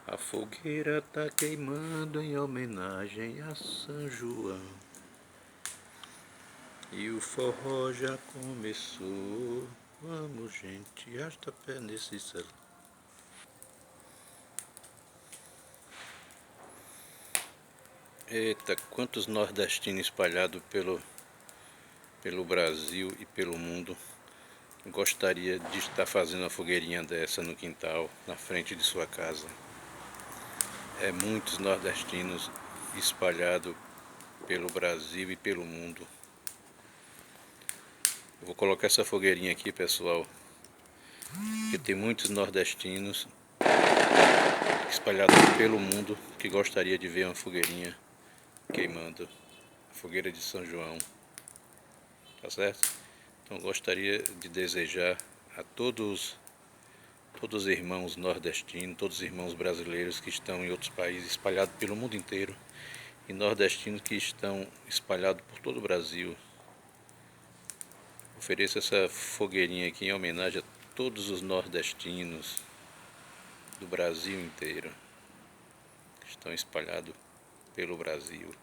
A fogueira tá queimando em homenagem a São João. E o forró já começou. Vamos, gente, arrasta pé nesse salão. Eita, quantos nordestinos espalhados pelo Brasil e pelo mundo gostaria de estar fazendo uma fogueirinha dessa no quintal, na frente de sua casa. É muitos nordestinos espalhados pelo Brasil e pelo mundo. Eu vou colocar essa fogueirinha aqui, pessoal, porque tem muitos nordestinos espalhados pelo mundo que gostaria de ver uma fogueirinha queimando, a fogueira de São João, tá certo? Então gostaria de desejar a todos os irmãos nordestinos, todos os irmãos brasileiros que estão em outros países, espalhados pelo mundo inteiro, e nordestinos que estão espalhados por todo o Brasil. Ofereço essa fogueirinha aqui em homenagem a todos os nordestinos do Brasil inteiro, que estão espalhados pelo Brasil.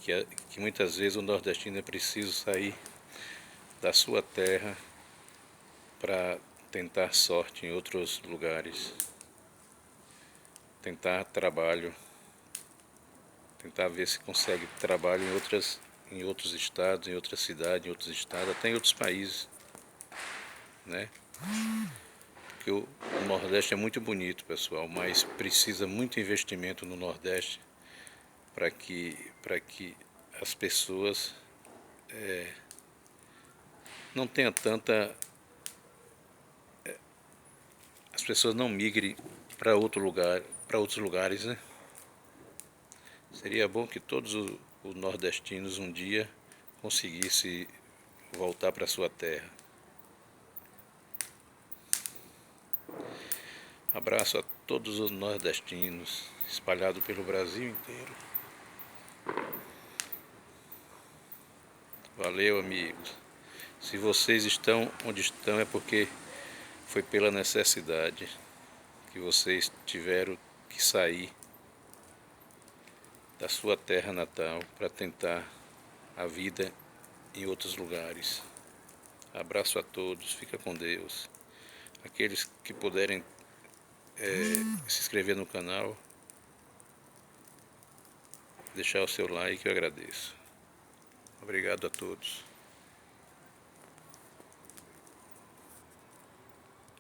Que muitas vezes o nordestino é preciso sair da sua terra para tentar sorte em outros lugares, tentar trabalho, tentar ver se consegue trabalho em outros estados, em outras cidades, em outros estados, até em outros países, né? Porque o Nordeste é muito bonito, pessoal, mas precisa muito investimento no Nordeste para que as pessoas não tenham tanta, as pessoas não migrem para outros lugares, né? Seria bom que todos os nordestinos um dia conseguissem voltar para sua terra. Abraço a todos os nordestinos espalhados pelo Brasil inteiro. Valeu, amigos. Se vocês estão onde estão é porque foi pela necessidade que vocês tiveram que sair da sua terra natal para tentar a vida em outros lugares. Abraço a todos, fica com Deus. Aqueles que puderem se inscrever no canal, deixar o seu like, eu agradeço. Obrigado a todos.